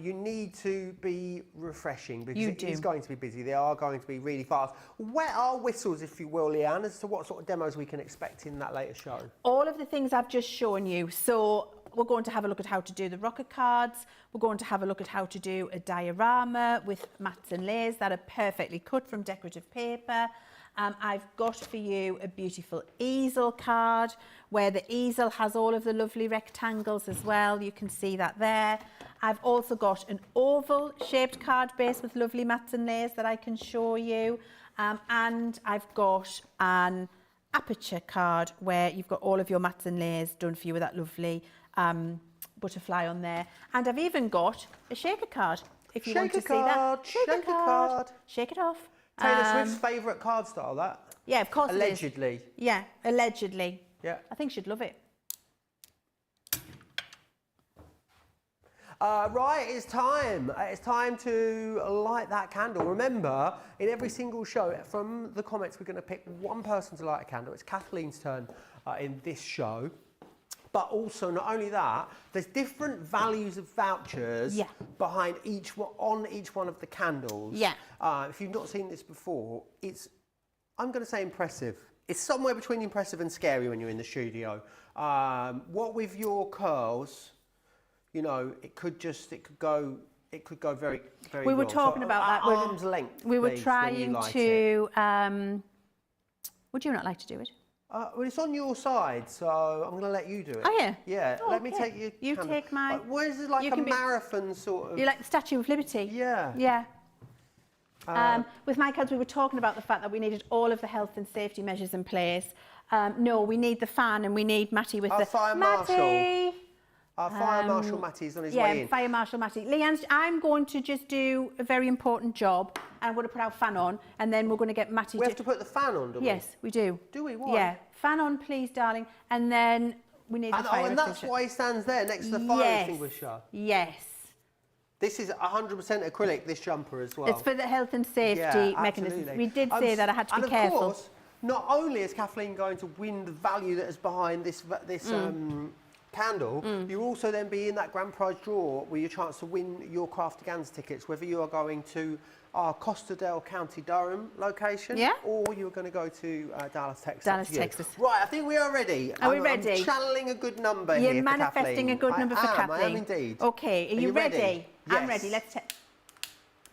you need to be refreshing because it is going to be busy. They are going to be really fast. Wet our whistles, if you will, Leanne, as to what sort of demos we can expect in that later show. All of the things I've just shown you. So we're going to have a look at how to do the rocket cards. We're going to have a look at how to do a diorama with mats and layers that are perfectly cut from decorative paper. I've got for you a beautiful easel card where the easel has all of the lovely rectangles as well. You can see that there. I've also got an oval shaped card base with lovely mats and layers that I can show you. And I've got an aperture card where you've got all of your mats and layers done for you with that lovely butterfly on there. And I've even got a shaker card if you want to see that. Shaker card. Shake it off. Taylor Swift's favourite card style, that? Yeah, of course allegedly. It is. Yeah, allegedly. Yeah. I think she'd love it. Right, it's time. It's time to light that candle. Remember, in every single show, from the comments, we're going to pick one person to light a candle. It's Kathleen's turn in this show. But also, not only that, there's different values of vouchers behind on each one of the candles. Yeah. If you've not seen this before, it's, I'm going to say impressive. It's somewhere between impressive and scary when you're in the studio. What with your curls, you know, it could go very, very We were wrong. talking about that. Arm's length. We were trying to. Would you not like to do it? Well, it's on your side, so I'm going to let you do it. Oh, yeah? Yeah, Oh, let me okay. take your You candle. take mine. Where's it like a marathon sort of... You like the Statue of Liberty? Yeah. Yeah. With my cards, we were talking about the fact that we needed all of the health and safety measures in place. No, we need the fan and we need Matty with the... Fire Marshal. Our Fire Marshal Matty's on his way in. Yeah, Fire Marshal Matty. Leanne, I'm going to just do a very important job. I'm going to put our fan on and then we're going to get Matty We have to put the fan on, do we? Yes, we do. Do we? Why? Yeah. Fan on, please, darling. And then we need the fire and that's why he stands there next to the fire extinguisher. Yes. This is 100% acrylic, this jumper as well. It's for the health and safety mechanisms. We did say that I had to be careful. And of course, not only is Kathleen going to win the value that is behind this candle, you also then be in that grand prize draw with your chance to win your Craftigans tickets, whether you are going to our Costerdale, County Durham location, or you're going to go to Dallas, Texas. Dallas, Texas. Right, I think we are ready. Are we ready? I'm channeling a good number You're here for manifesting a good number for Kathleen. I am indeed. Okay, are you ready? Yes. I'm ready. Let's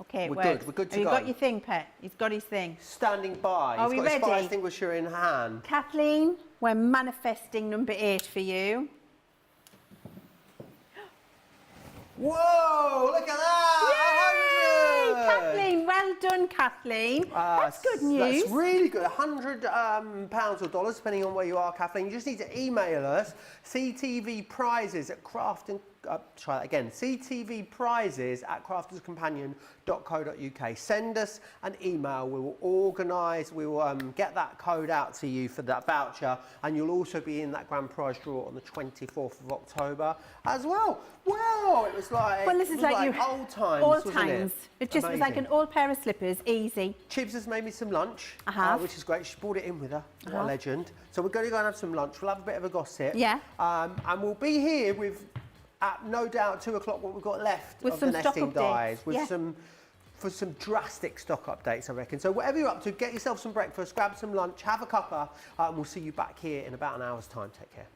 okay, we're good. We're good to go. Have you got your thing, Pet? He's got his thing. Standing by. Are we He's got ready? his fire extinguisher in hand. Kathleen, we're manifesting number 8 for you. Whoa, look at that! Yay! 100! Kathleen, well done, Kathleen. That's good news. That's really good. £100 or dollars, depending on where you are, Kathleen. You just need to email us, ctvprizes@crafterscompanion.com. try that again, ctvprizes@crafterscompanion.co.uk. Send us an email. We will organise, we will get that code out to you for that voucher, and you'll also be in that grand prize draw on the 24th of October as well. Wow, it was like, well, this is like old times, old wasn't times. It just was like an old pair of slippers, easy. Chibs has made me some lunch, which is great. She brought it in with her, what a legend. So we're going to go and have some lunch. We'll have a bit of a gossip. Yeah. And we'll be here with, at no doubt, 2 o'clock, what we've got left with of some the stock nesting updates. dies. With for some drastic stock updates, I reckon. So whatever you're up to, get yourself some breakfast, grab some lunch, have a cuppa, and we'll see you back here in about an hour's time. Take care.